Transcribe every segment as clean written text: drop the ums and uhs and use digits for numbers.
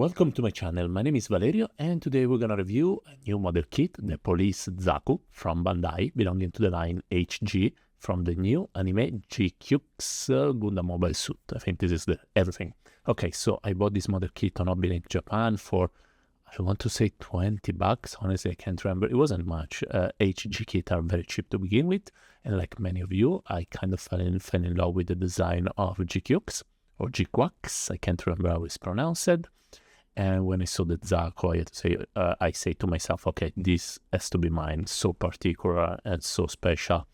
Welcome to my channel. My name is Valerio and today we're gonna review a new model kit, the Police Zaku from Bandai, belonging to the line HG from the new anime GQuuuuuX Gundam mobile suit. I think this is the everything. Okay, so I bought this model kit on Hobby Link Japan for, I want to say 20 bucks. Honestly, I can't remember. It wasn't much. HG kits are very cheap to begin with. And like many of you, I kind of fell in love with the design of GQuuuuuX. Or GQuuuuuX, I can't remember how it's pronounced. And when I saw the Zaku, I had to say, I say to myself, okay, this has to be mine. So particular and so special.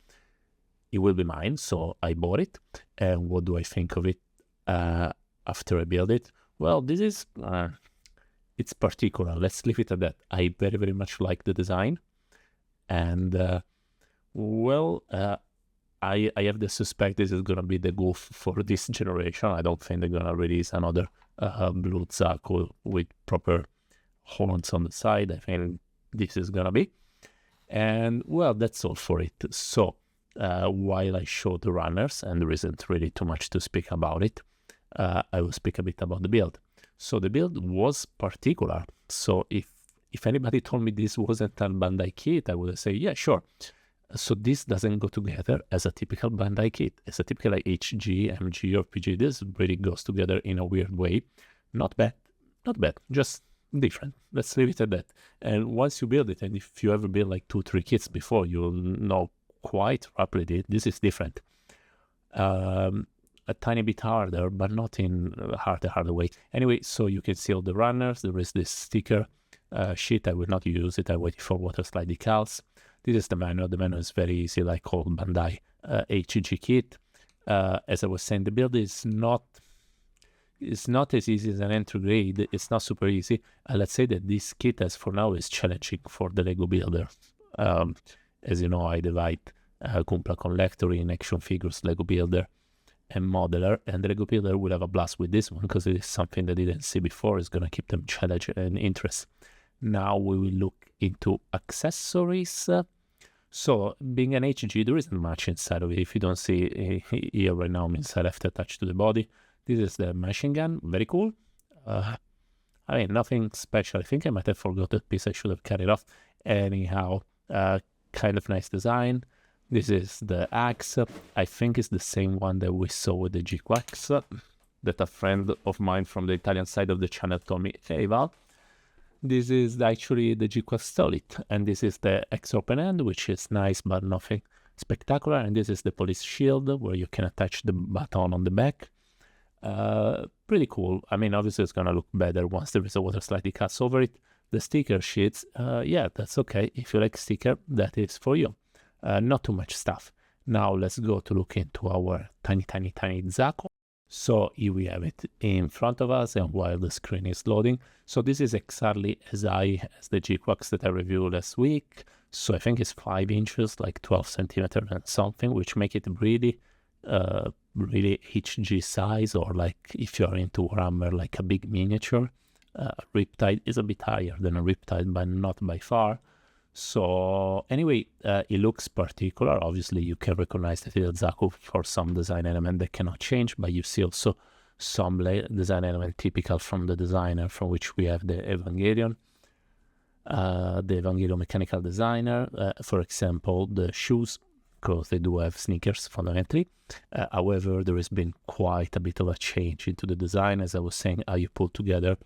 It will be mine. So I bought it. And what do I think of it after I build it? Well, this is, it's particular. Let's leave it at that. I very, very much like the design. And, I have the suspect this is going to be the goof for this generation. I don't think they're going to release another blue Zaku with proper horns on the side. I think this is going to be. And, well, that's all for it. So, while I show the runners, and there isn't really too much to speak about it, I will speak a bit about the build. So, the build was particular. So, if anybody told me this wasn't a Bandai kit, I would say, yeah, sure. So this doesn't go together as a typical Bandai kit. As a typical like HG, MG, or PG, this really goes together in a weird way. Not bad, just different. Let's leave it at that. And once you build it, and if you ever build like 2-3 kits before, you'll know quite rapidly this is different. A tiny bit harder, but not in harder way. Anyway, so you can see all the runners. There is this sticker sheet. I will not use it. I waited for water slide decals. This is the manual. The manual is very easy, like all Bandai HG kit. As I was saying, the build is not as easy as an entry grade. It's not super easy. Let's say that this kit, as for now, is challenging for the Lego builder. As you know, I divide Gunpla Collector in action figures, Lego builder, and modeler. And the Lego builder will have a blast with this one because it is something they didn't see before. It's going to keep them challenged and interest. Now we will look into accessories. So, being an HG, there isn't much inside of it. If you don't see here right now, means I left attached to the body. This is the machine gun, very cool. I mean, nothing special. I think I might have forgot that piece. I should have cut it off. Anyhow, kind of nice design. This is the axe. I think it's the same one that we saw with the GQuuuuuX. That a friend of mine from the Italian side of the channel told me, hey Val, this is actually the GQuuuuuX stole it, and this is the X open end, which is nice but nothing spectacular, and this is the police shield where you can attach the baton on the back. Pretty cool. I mean, obviously it's gonna look better once there is a water slide cuts over it. The sticker sheets, yeah, that's okay. If you like sticker, that is for you. Not too much stuff. Now let's go to look into our tiny Zaku. So here we have it in front of us, and while the screen is loading. So this is exactly as high as the GQuuuuuX that I reviewed last week. So I think it's 5 inches, like 12 centimeters and something, which make it really HG size, or like if you're into Warhammer, like a big miniature. Riptide is a bit higher than a Riptide, but not by far. So anyway, it looks particular. Obviously, you can recognize that it's Zaku for some design element that cannot change, but you see also some design element typical from the designer, from which we have the Evangelion mechanical designer. For example, the shoes, because they do have sneakers fundamentally. However, there has been quite a bit of a change into the design. As I was saying, how you put together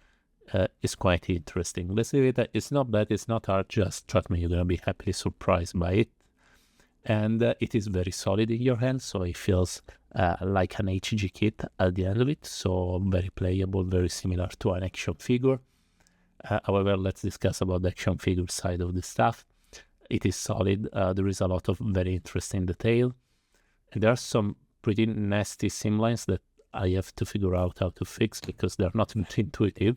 is quite interesting. Let's say that it's not bad, it's not hard, just trust me, you're going to be happily surprised by it. And it is very solid in your hands, so it feels like an HG kit at the end of it, so very playable, very similar to an action figure. However, let's discuss about the action figure side of the stuff. It is solid, there is a lot of very interesting detail, and there are some pretty nasty seam lines that I have to figure out how to fix because they're not very intuitive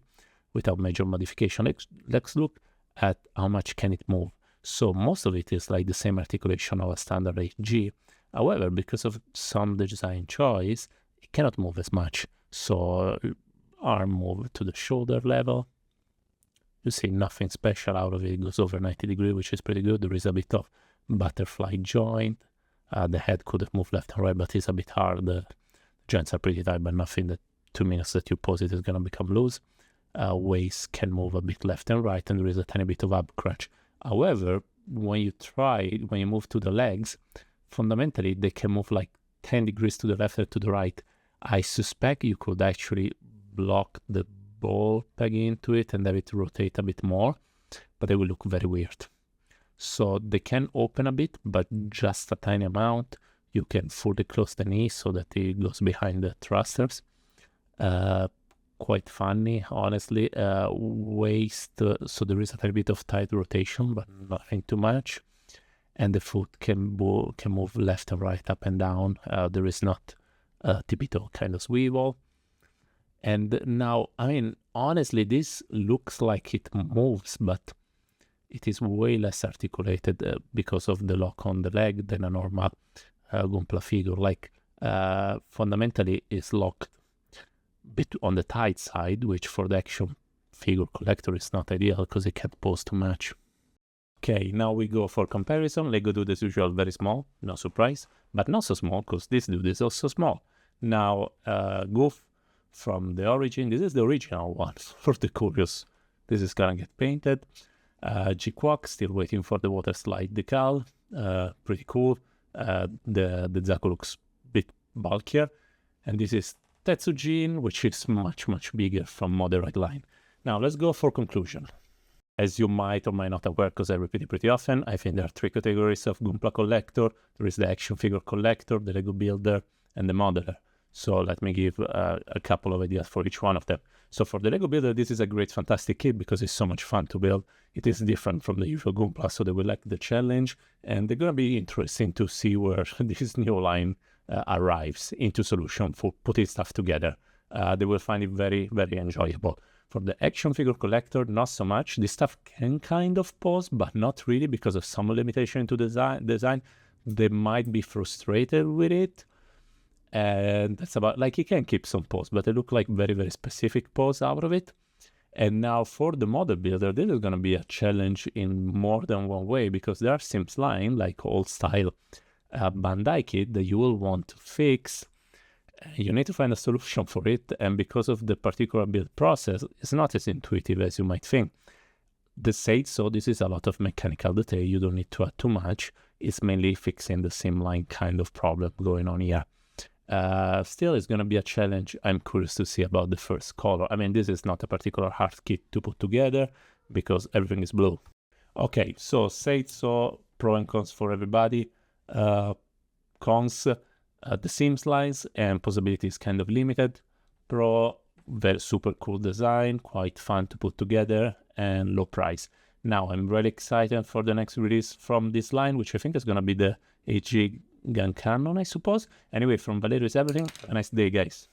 without major modification. Let's look at how much can it move. So most of it is like the same articulation of a standard HG. However, because of some design choice, it cannot move as much. So arm move to the shoulder level. You see nothing special out of it. It goes over 90 degrees, which is pretty good. There is a bit of butterfly joint. The head could have moved left and right, but it's a bit hard. The joints are pretty tight, but nothing that 2 minutes that you pause it is going to become loose. waist can move a bit left and right, and there is a tiny bit of ab crunch. However, when you move to the legs, fundamentally they can move like 10 degrees to the left or to the right. I suspect you could actually block the ball peg into it and have it rotate a bit more, but they will look very weird. So they can open a bit, but just a tiny amount. You can fully close the knee so that it goes behind the thrusters. Quite funny, honestly. Waist, so there is a tiny bit of tight rotation, but nothing too much. And the foot can move left and right, up and down. There is not a typical kind of swivel. And now, I mean, honestly, this looks like it moves, but it is way less articulated because of the lock on the leg than a normal Gunpla figure. Like, fundamentally, it's locked a bit on the tight side, which for the action figure collector is not ideal because it can't pose too much. Okay, now we go for comparison. Lego dude as usual, very small, no surprise, but not so small because this dude is also small. Now, Goof from the origin, this is the original one for the curious. This is gonna get painted. GQuuuuuX, still waiting for the water slide decal, pretty cool. The Zaku looks a bit bulkier. And this is Tetsujin, which is much bigger from moderate line. Now let's go for conclusion. As you might or might not aware, because I repeat it pretty often, I think there are three categories of Gunpla collector. There is the action figure collector, the Lego builder, and the modeler. So let me give a couple of ideas for each one of them. So for the Lego builder, this is a great, fantastic kit because it's so much fun to build. It is different from the usual Gunpla, so they will like the challenge, and they're going to be interesting to see where this new line arrives into solution for putting stuff together. They will find it very enjoyable. For the action figure collector, not so much. This stuff can kind of pose, but not really because of some limitation to design. They might be frustrated with it. And that's about, like, you can keep some pose, but they look like very specific pose out of it. And now for the model builder, this is going to be a challenge in more than one way because there are Sims line, like old style Bandai kit that you will want to fix. You need to find a solution for it, and because of the particular build process, it's not as intuitive as you might think. The Said so, this is a lot of mechanical detail, you don't need to add too much. It's mainly fixing the sim line kind of problem going on here. Still, it's going to be a challenge. I'm curious to see about the first color. I mean, this is not a particular hard kit to put together because everything is blue. Okay, so Said so, pro and cons for everybody. Cons, the Sims lines and possibility is kind of limited. Pro, very super cool design, quite fun to put together, and low price. Now I'm really excited for the next release from this line, which I think is going to be the HG Gun Cannon, I suppose. Anyway, from Valerio is everything. Have a nice day, guys.